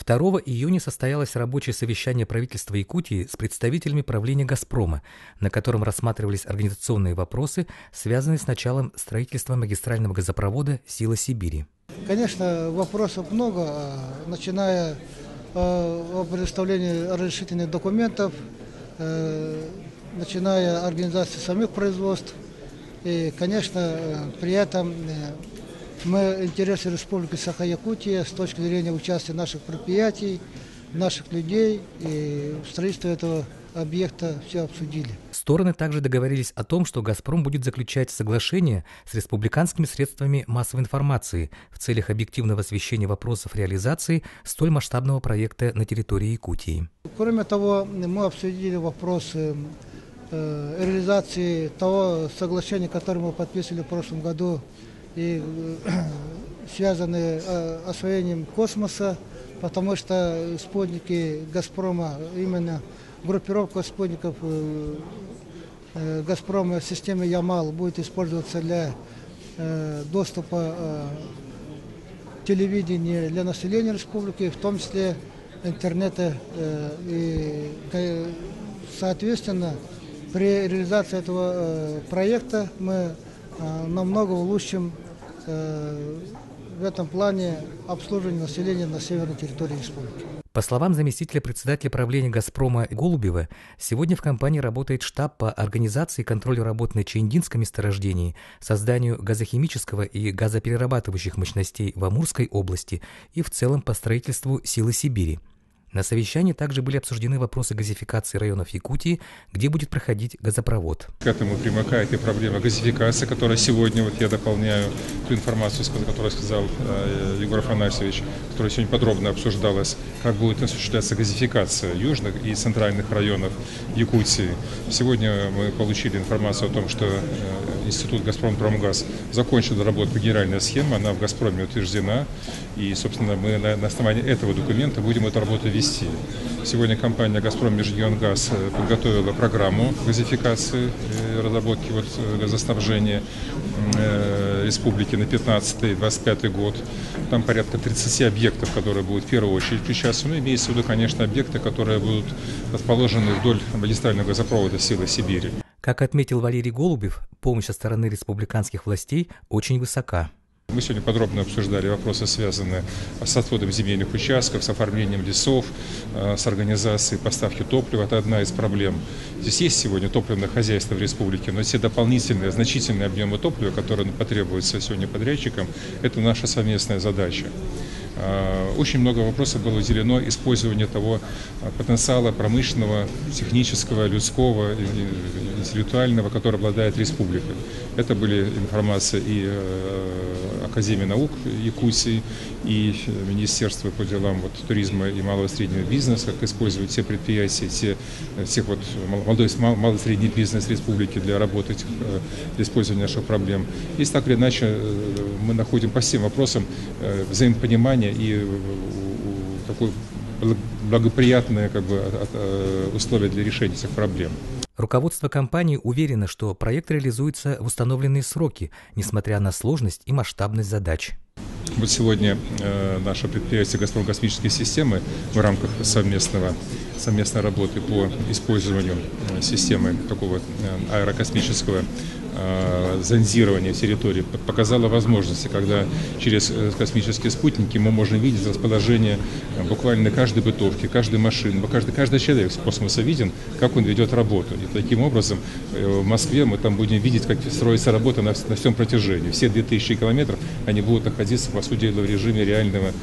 2 июня состоялось рабочее совещание правительства Якутии с представителями правления «Газпрома», на котором рассматривались организационные вопросы, связанные с началом строительства магистрального газопровода «Сила Сибири». Конечно, вопросов много, начиная о предоставлении разрешительных документов, начиная организации самих производств. И, конечно, при этом мы интересы Республики Саха-Якутия с точки зрения участия наших предприятий, наших людей и в строительстве этого объекта все обсудили. Стороны также договорились о том, что «Газпром» будет заключать соглашения с республиканскими средствами массовой информации в целях объективного освещения вопросов реализации столь масштабного проекта на территории Якутии. Кроме того, мы обсудили вопросы реализации того соглашения, которое мы подписывали в прошлом году, и связанные с освоением космоса, потому что спутники «Газпрома», именно группировка спутников «Газпрома» в системе «Ямал» будет использоваться для доступа телевидения для населения республики, в том числе интернета. И, соответственно, при реализации этого проекта мы намного улучшим в этом плане обслуживание населения на северной территории республики. По словам заместителя председателя правления «Газпрома» Голубева, сегодня в компании работает штаб по организации и контролю работ на Чаиндинском месторождении, созданию газохимического и газоперерабатывающих мощностей в Амурской области и в целом по строительству «Силы Сибири». На совещании также были обсуждены вопросы газификации районов Якутии, где будет проходить газопровод. К этому примыкает и проблема газификации, которая сегодня, вот я дополняю ту информацию, которую сказал Егор Афанасьевич, которая сегодня подробно обсуждалась, как будет осуществляться газификация южных и центральных районов Якутии. Сегодня мы получили информацию о том, что Институт «Газпромпромгаз» закончил доработку генеральной схемы, она в «Газпроме» утверждена, и, собственно, мы на основании этого документа будем эту работу вести. Сегодня компания «Газпром Межрегионгаз» подготовила программу газификации и разработки газоснабжения республики на 15-25 год. Там порядка 30 объектов, которые будут в первую очередь включаться. Ну, имеется в виду, конечно, объекты, которые будут расположены вдоль магистрального газопровода «Сила Сибири». Как отметил Валерий Голубев, помощь со стороны республиканских властей очень высока. Мы сегодня подробно обсуждали вопросы, связанные с отводом земельных участков, с оформлением лесов, с организацией поставки топлива. Это одна из проблем. Здесь есть сегодня топливное хозяйство в республике, но все дополнительные, значительные объемы топлива, которые потребуются сегодня подрядчикам, это наша совместная задача. Очень много вопросов было уделено использованию того потенциала промышленного, технического, людского, интеллектуального, который обладает республика. Это были информация и Академии наук Якутии, и Министерства по делам туризма и малого и среднего бизнеса, как использовать все предприятия, всех малый и средний бизнес республики для работы, для использования наших проблем. Если так или иначе мы находим по всем вопросам взаимопонимание и такое благоприятное условие для решения этих проблем. Руководство компании уверено, что проект реализуется в установленные сроки, несмотря на сложность и масштабность задач. Вот сегодня наше предприятие «Газпром Космические системы» в рамках совместной работы по использованию системы такого аэрокосмического зондирования территории показала возможности, когда через космические спутники мы можем видеть расположение буквально каждой бытовки, каждой машины, каждый человек с космоса виден, как он ведет работу. И таким образом в Москве мы там будем видеть, как строится работа на всем протяжении. Все 2000 километров они будут находиться, по сути дела, в режиме реального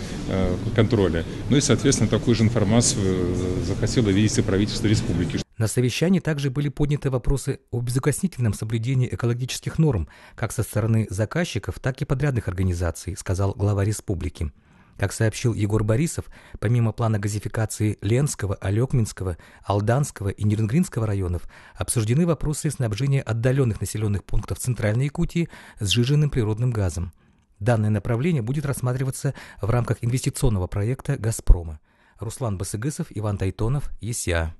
контроля. Ну и, соответственно, такую же информацию захотело видеть и правительство республики. На совещании также были подняты вопросы о безукоснительном соблюдении экологических норм как со стороны заказчиков, так и подрядных организаций, сказал глава республики. Как сообщил Егор Борисов, помимо плана газификации Ленского, Алекминского, Алданского и Нерюнгринского районов, обсуждены вопросы снабжения отдаленных населенных пунктов Центральной Якутии сжиженным природным газом. Данное направление будет рассматриваться в рамках инвестиционного проекта «Газпрома». Руслан Басыгысов, Иван Тайтонов, ЕСЯ.